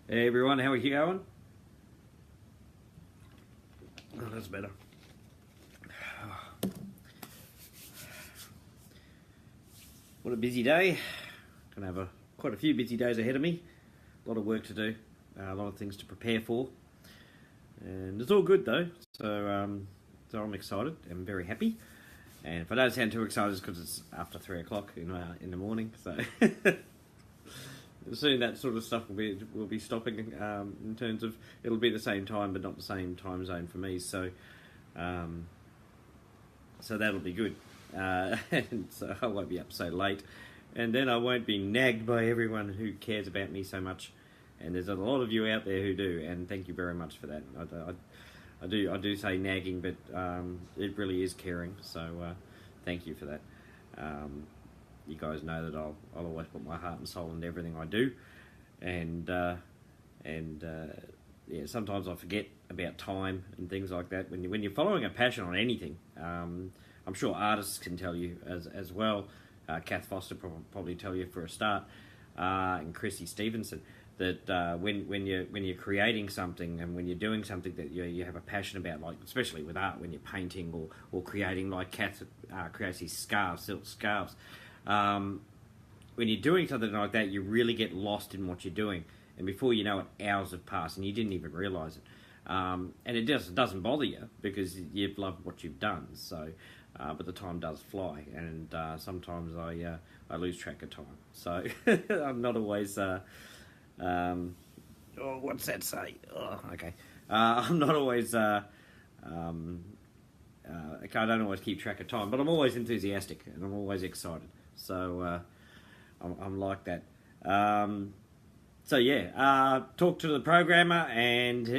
Hey everyone, how are you going? Oh, that's better. What a busy day. Gonna have quite a few busy days ahead of me. A lot of work to do, a lot of things to prepare for, and it's all good though. So I'm excited. I'm very happy. And if I don't sound too excited, it's because it's after 3 o'clock in the morning. So soon that sort of stuff will be stopping. In terms of it'll be the same time, but not the same time zone for me. So that'll be good. And so I won't be up so late, and then I won't be nagged by everyone who cares about me so much. And there's a lot of you out there who do, and thank you very much for that. I do say nagging, but it really is caring. So thank you for that. You guys know that I'll always put my heart and soul into everything I do, and yeah, sometimes I forget about time and things like that. When you're following a passion on anything, I'm sure artists can tell you as well. Kath Foster probably tell you for a start, and Chrissy Stevenson, that when you're creating something and when you're doing something that you have a passion about, like especially with art, when you're painting or creating, like Kath creates these scarves, silk scarves. When you're doing something like that, you really get lost in what you're doing, and before you know it, hours have passed and you didn't even realise it. And it just doesn't bother you because you've loved what you've done. So, but the time does fly, and sometimes I lose track of time. So I'm not always. What's that say? Oh, okay. I'm not always. I don't always keep track of time, but I'm always enthusiastic and I'm always excited. So I'm like that. So yeah, talk to the programmer, and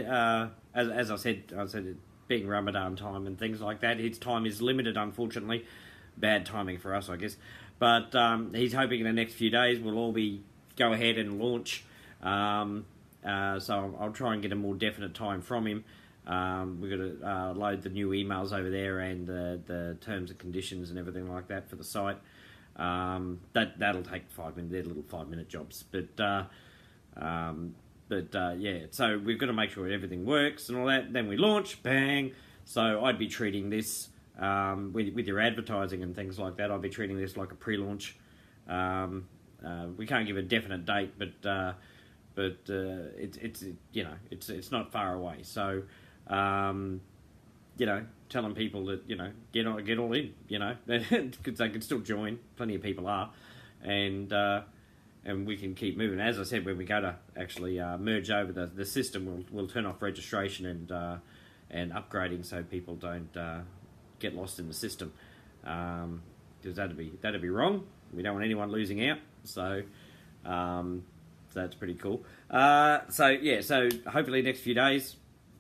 as I said it being Ramadan time and things like that, his time is limited, unfortunately. Bad timing for us, I guess. But he's hoping in the next few days we'll all go ahead and launch. So I'll try and get a more definite time from him. We've got to load the new emails over there and the terms and conditions and everything like that for the site. That'll take 5 minutes. They're little 5-minute jobs, but yeah. So we've got to make sure everything works and all that. Then we launch, bang. So I'd be treating this with your advertising and things like that. I'd be treating this like a pre-launch. We can't give a definite date, but it's not far away. So telling people that get all in, because they can still join. Plenty of people are, and we can keep moving. As I said, when we go to actually merge over the system, we'll turn off registration and upgrading so people don't get lost in the system, because that'd be wrong. We don't want anyone losing out. So that's pretty cool. So hopefully next few days,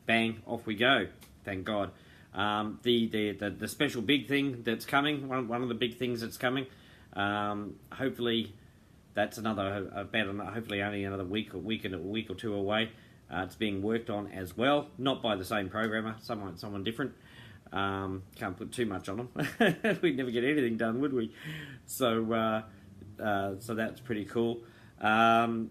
bang, off we go. Thank God. The special big thing that's coming, one of the big things that's coming, hopefully that's hopefully only another week or two away. It's being worked on as well, not by the same programmer, someone different. Can't put too much on them. We'd never get anything done, would we? So that's pretty cool. We're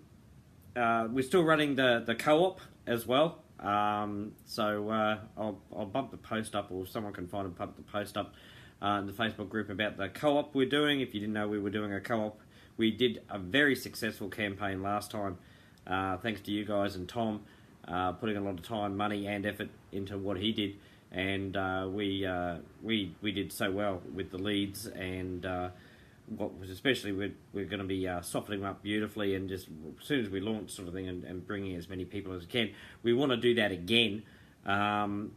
still running the co-op as well. So I'll bump the post up, or someone can find and bump the post up in the Facebook group about the co-op we're doing. If you didn't know we were doing a co-op, we did a very successful campaign last time, thanks to you guys and Tom, putting a lot of time, money and effort into what he did, and we did so well with the leads, and what was especially we're going to be softening them up beautifully, and just as soon as we launch sort of thing, and bringing as many people as we can. We want to do that again, so I'm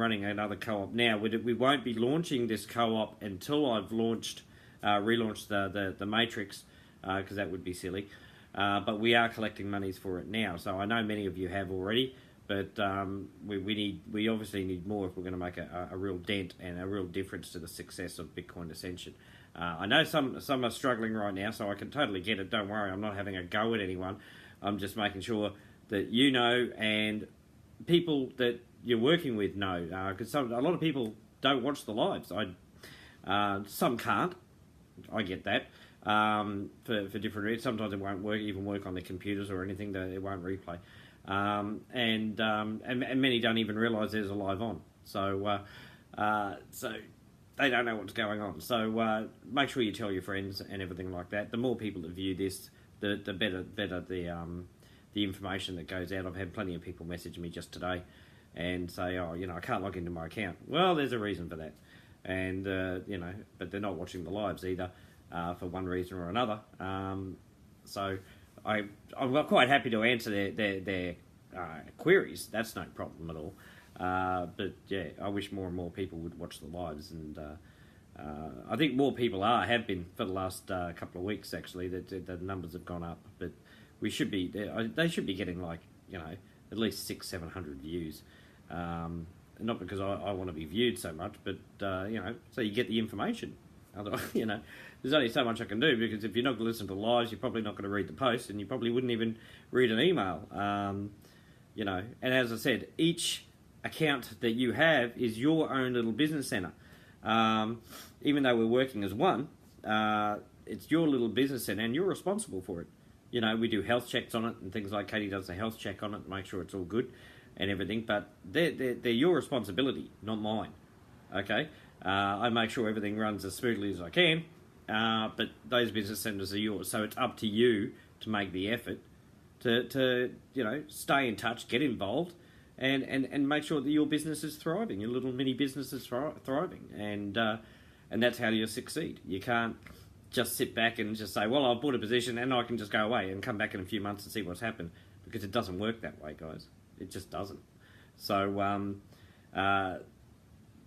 running another co-op now. We won't be launching this co-op until I've relaunched the Matrix, because that would be silly. But we are collecting monies for it now, so I know many of you have already, but we obviously need more if we're going to make a real dent and a real difference to the success of Bitcoin Ascension. I know some are struggling right now, so I can totally get it. Don't worry, I'm not having a go at anyone. I'm just making sure that you know, and people that you're working with know, because a lot of people don't watch the lives. Some can't. I get that. for different reasons. Sometimes it won't work on their computers or anything. It won't replay, and many don't even realise there's a live on. So they don't know what's going on. So make sure you tell your friends and everything like that. The more people that view this, the better the information that goes out. I've had plenty of people message me just today and say, oh, I can't log into my account. Well, there's a reason for that. And, but they're not watching the lives either for one reason or another. So I'm quite happy to answer their queries. That's no problem at all. But, yeah, I wish more and more people would watch the lives. And I think more people have been for the last couple of weeks, actually. The numbers have gone up. But they should be getting, at least 600-700 views. Not because I want to be viewed so much, but, so you get the information. There's only so much I can do, because if you're not going to listen to the lives, you're probably not going to read the post, and you probably wouldn't even read an email. And as I said, each account that you have is your own little business centre. Even though we're working as one, it's your little business centre, and you're responsible for it. We do health checks on it, and things like Katie does a health check on it, make sure it's all good and everything, but they're your responsibility, not mine. Okay? I make sure everything runs as smoothly as I can, but those business centres are yours, so it's up to you to make the effort to stay in touch, get involved, and make sure that your business is thriving, your little mini business is thriving, and that's how you'll succeed. You can't just sit back and just say, well, I've bought a position and I can just go away and come back in a few months and see what's happened, because it doesn't work that way, guys. It just doesn't. So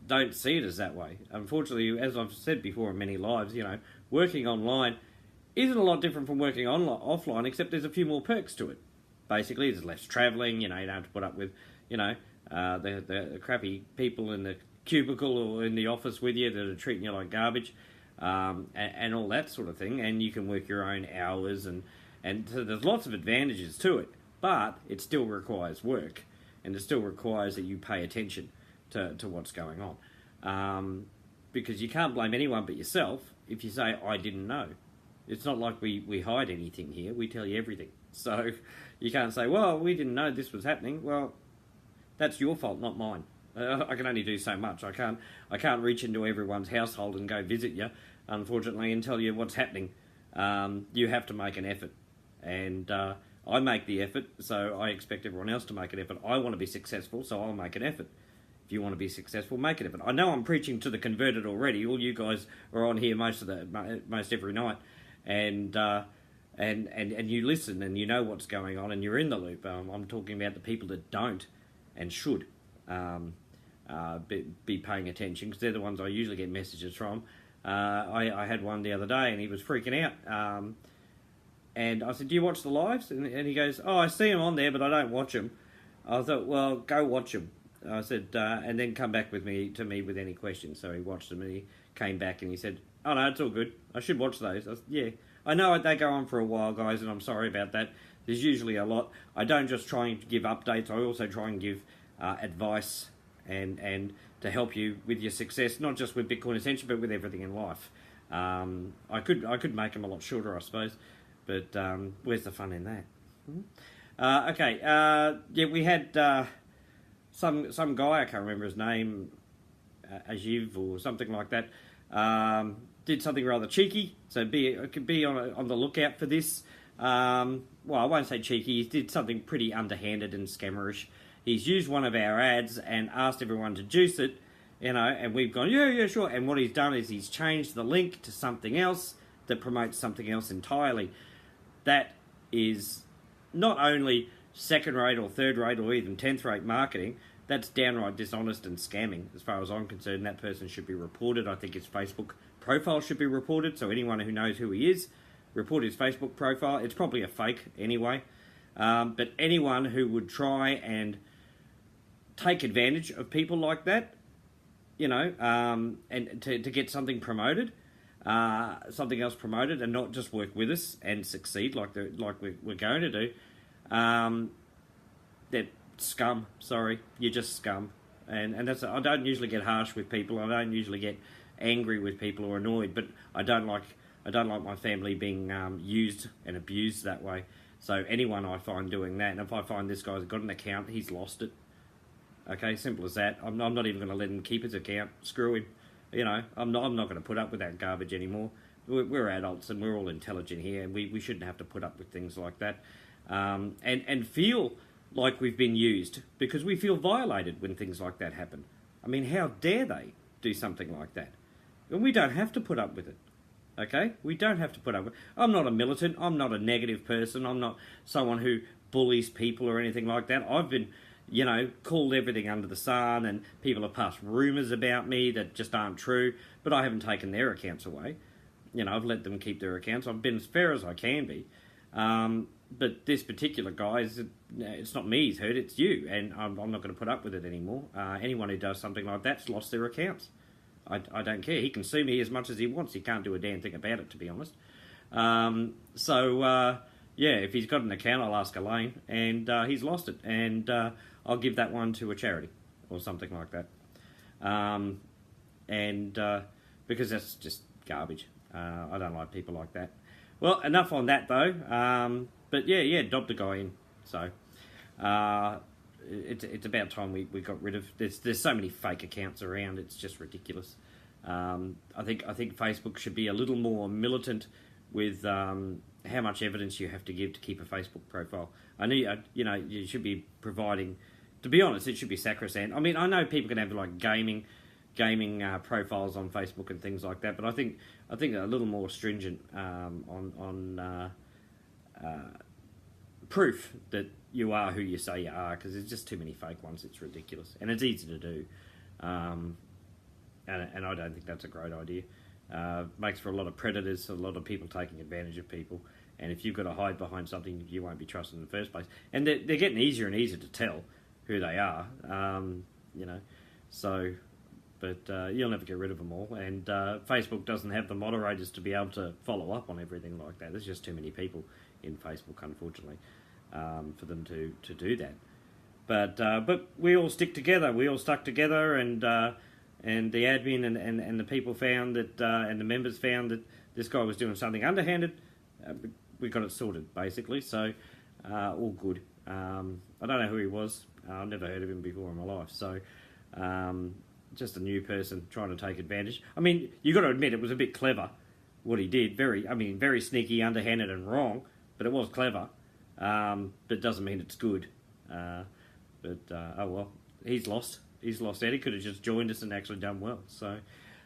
don't see it as that way. Unfortunately, as I've said before in many lives, working online isn't a lot different from working offline, except there's a few more perks to it. Basically, there's less travelling, you don't have to put up with, the crappy people in the cubicle or in the office with you that are treating you like garbage, and all that sort of thing, and you can work your own hours, and so there's lots of advantages to it, but it still requires work, and it still requires that you pay attention to what's going on, because you can't blame anyone but yourself if you say, I didn't know. It's not like we hide anything here, we tell you everything. So you can't say, well, we didn't know this was happening. Well, that's your fault, not mine. I can only do so much. I can't reach into everyone's household and go visit you, unfortunately, and tell you what's happening. You have to make an effort, and I make the effort, so I expect everyone else to make an effort. I want to be successful, so I'll make an effort. If you want to be successful, make an effort. I know I'm preaching to the converted already. All you guys are on here most every night, and you listen and you know what's going on and you're in the loop. I'm talking about the people that don't and should be paying attention, because they're the ones I usually get messages from. I had one the other day and he was freaking out. And I said, do you watch the lives? And he goes, oh, I see them on there, but I don't watch them. I thought, well, go watch them. I said, and then come back to me with any questions. So he watched them and he came back and he said, oh no, it's all good. I should watch those. I said, yeah, I know they go on for a while, guys, and I'm sorry about that. There's usually a lot. I don't just try and give updates. I also try and give advice and to help you with your success, not just with Bitcoin Ascension, but with everything in life. I could make them a lot shorter, I suppose, but where's the fun in that? Okay, yeah, we had some guy, I can't remember his name, Ajiv or something like that, did something rather cheeky, so could be on the lookout for this. Well, I won't say cheeky, he did something pretty underhanded and scammerish. He's used one of our ads and asked everyone to juice it, and we've gone, yeah, sure. And what he's done is he's changed the link to something else that promotes something else entirely. That is not only second-rate or third-rate or even 10th-rate marketing, that's downright dishonest and scamming. As far as I'm concerned, that person should be reported. I think his Facebook profile should be reported, so anyone who knows who he is, report his Facebook profile. It's probably a fake anyway. But anyone who would try and take advantage of people like that, and to get something promoted, something else promoted, and not just work with us and succeed like we're going to do, they're scum. Sorry, you're just scum. And that's, I don't usually get harsh with people. I don't usually get angry with people or annoyed, but I don't like I don't like my family being used and abused that way. So anyone I find doing that, and if I find this guy's got an account, he's lost it. Okay, simple as that. I'm not even going to let him keep his account. Screw him. You know, I'm not going to put up with that garbage anymore. We're adults and we're all intelligent here, and we shouldn't have to put up with things like that. And feel like we've been used, because we feel violated when things like that happen. I mean, how dare they do something like that? And we don't have to put up with it. Okay? We don't have to put up with it. I'm not a militant. I'm not a negative person. I'm not someone who bullies people or anything like that. I've been, you know, called everything under the sun, and people have passed rumours about me that just aren't true, but I haven't taken their accounts away. You know, I've let them keep their accounts. I've been as fair as I can be. But this particular guy, it's not me he's hurt, it's you, and I'm not going to put up with it anymore. Anyone who does something like that's lost their accounts. I don't care. He can sue me as much as he wants. He can't do a damn thing about it, to be honest. Yeah, if he's got an account, I'll ask Elaine, and he's lost it, and I'll give that one to a charity or something like that. Because that's just garbage. I don't like people like that. Well, enough on that though. But yeah, dobbed the guy in. So it's about time we got rid of. There's so many fake accounts around. It's just ridiculous. I think Facebook should be a little more militant with how much evidence you have to give to keep a Facebook profile. I know you should be providing. To be honest, it should be sacrosanct. I mean, I know people can have like gaming profiles on Facebook and things like that, but I think a little more stringent on proof that you are who you say you are, because there's just too many fake ones. It's ridiculous, and it's easy to do, and I don't think that's a great idea. Makes for a lot of predators, a lot of people taking advantage of people, and if you've got to hide behind something, you won't be trusted in the first place. And they're getting easier and easier to tell who they are, so. But you'll never get rid of them all, and Facebook doesn't have the moderators to be able to follow up on everything like that. There's just too many people in Facebook, unfortunately, for them to do that. But we all stick together. We all stuck together, and the admin and the people found that, and the members found that this guy was doing something underhanded. We got it sorted, basically. So all good. I don't know who he was. I've never heard of him before in my life. So. Just a new person trying to take advantage. I mean, you got to admit it was a bit clever what he did. Very sneaky, underhanded, and wrong. But it was clever. But it doesn't mean it's good. Oh well, he's lost. He's lost out. He could have just joined us and actually done well. So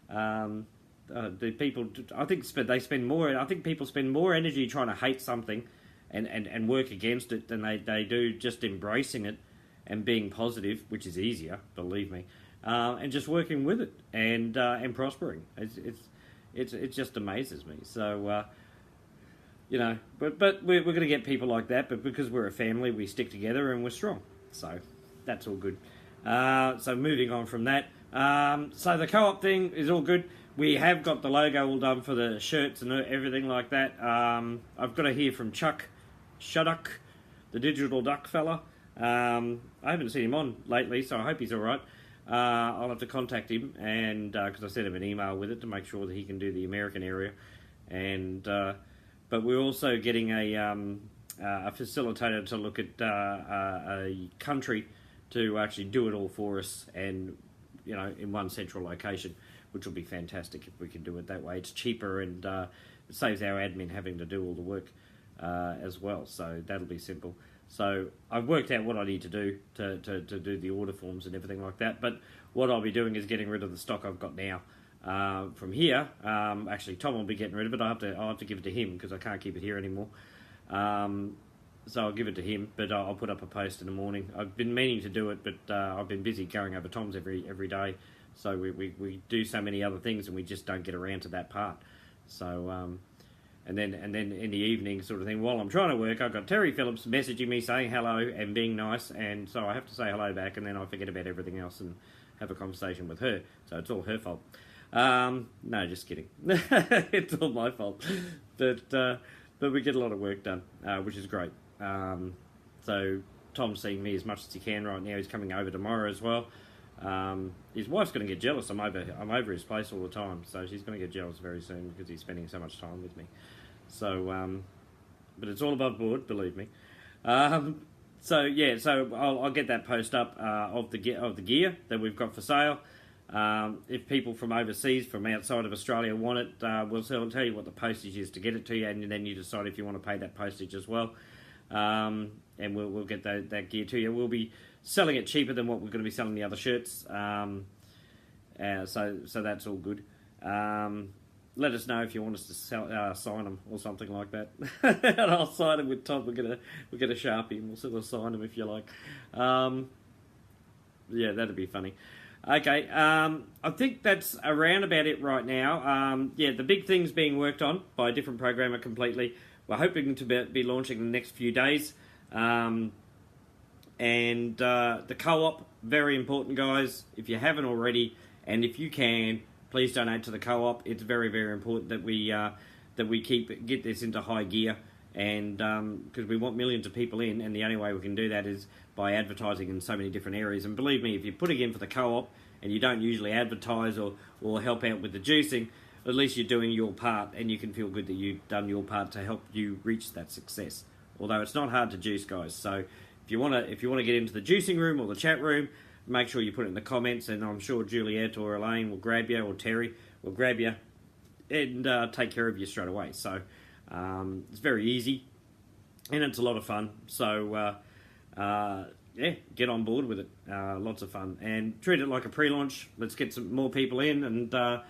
the people, I think they spend more. I think people spend more energy trying to hate something and work against it than they do just embracing it and being positive, which is easier, believe me. And just working with it and prospering. It just amazes me. So but we're going to get people like that. But because we're a family, we stick together and we're strong. So that's all good. So moving on from that. So the co-op thing is all good. We have got the logo all done for the shirts and everything like that. I've got to hear from Chuck Shudduck, the digital duck fella. I haven't seen him on lately, so I hope he's all right. I'll have to contact him, and because I sent him an email with it to make sure that he can do the American area, and but we're also getting a facilitator to look at a country to actually do it all for us, and in one central location, which will be fantastic if we can do it that way. It's cheaper and it saves our admin having to do all the work as well, so that'll be simple. So I've worked out what I need to do to do the order forms and everything like that. But what I'll be doing is getting rid of the stock I've got now from here. Actually, Tom will be getting rid of it. I'll have to give it to him because I can't keep it here anymore. So I'll give it to him, but I'll put up a post in the morning. I've been meaning to do it, but I've been busy going over Tom's every day. So we do so many other things and we just don't get around to that part. So. And then in the evening sort of thing, while I'm trying to work, I've got Terry Phillips messaging me saying hello and being nice, and so I have to say hello back, and then I forget about everything else and have a conversation with her. So it's all her fault. No, just kidding. It's all my fault. But we get a lot of work done, which is great. So Tom's seeing me as much as he can right now. He's coming over tomorrow as well. His wife's going to get jealous. I'm over his place all the time, so she's going to get jealous very soon because he's spending so much time with me. So, but it's all above board, believe me. So yeah, so I'll get that post up of the gear that we've got for sale. If people from overseas, from outside of Australia, want it, we'll tell you what the postage is to get it to you, and then you decide if you want to pay that postage as well. And we'll get that gear to you. We'll be selling it cheaper than what we're going to be selling the other shirts. So that's all good. Let us know if you want us to sign them or something like that, and I'll sign them with Tom. We'll get a Sharpie and we'll sort of sign them if you like. Yeah, that'd be funny. Okay, I think that's around about it right now. Yeah, the big thing's being worked on by a different programmer completely. We're hoping to be launching in the next few days. And the co-op, very important, guys. If you haven't already, and if you can, please donate to the co-op. It's very, very important that we get this into high gear, and because we want millions of people in, and the only way we can do that is by advertising in so many different areas. And believe me, if you're putting in for the co-op and you don't usually advertise or help out with the juicing, at least you're doing your part, and you can feel good that you've done your part to help you reach that success. Although it's not hard to juice, guys. So if you want to get into the juicing room or the chat room, make sure you put it in the comments, and I'm sure Juliet or Elaine will grab you, or Terry will grab you and take care of you straight away. So it's very easy, and it's a lot of fun. So yeah, get on board with it. Lots of fun, and treat it like a pre-launch. Let's get some more people in, and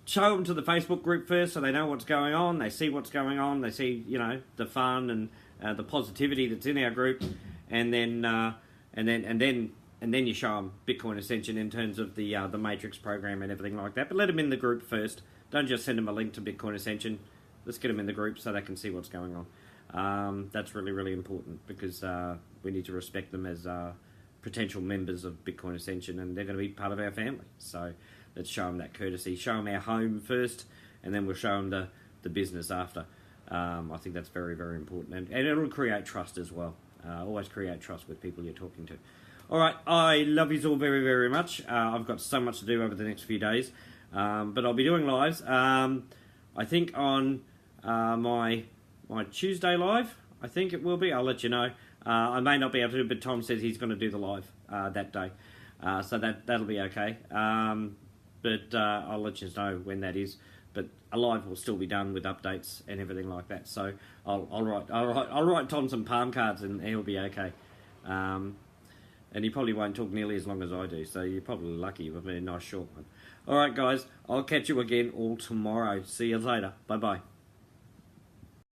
show them to the Facebook group first, so they know what's going on. They see what's going on. They see, the fun and the positivity that's in our group, and then you show them Bitcoin Ascension in terms of the Matrix program and everything like that. But let them in the group first. Don't just send them a link to Bitcoin Ascension. Let's get them in the group so they can see what's going on. That's really, really important, because we need to respect them as potential members of Bitcoin Ascension, and they're going to be part of our family. So let's show them that courtesy. Show them our home first, and then we'll show them the business after. I think that's very, very important, and it'll create trust as well. Always create trust with people you're talking to. All right, I love you all very, very much. I've got so much to do over the next few days, but I'll be doing lives. I think on my Tuesday live, I think it will be. I'll let you know. I may not be able to, but Tom says he's going to do the live that day, so that'll be okay. But I'll let you know when that is. But a live will still be done with updates and everything like that. So I'll write Tom some palm cards, and he'll be okay. And he probably won't talk nearly as long as I do, so you're probably lucky with a nice short one. All right, guys, I'll catch you again all tomorrow. See you later. Bye-bye.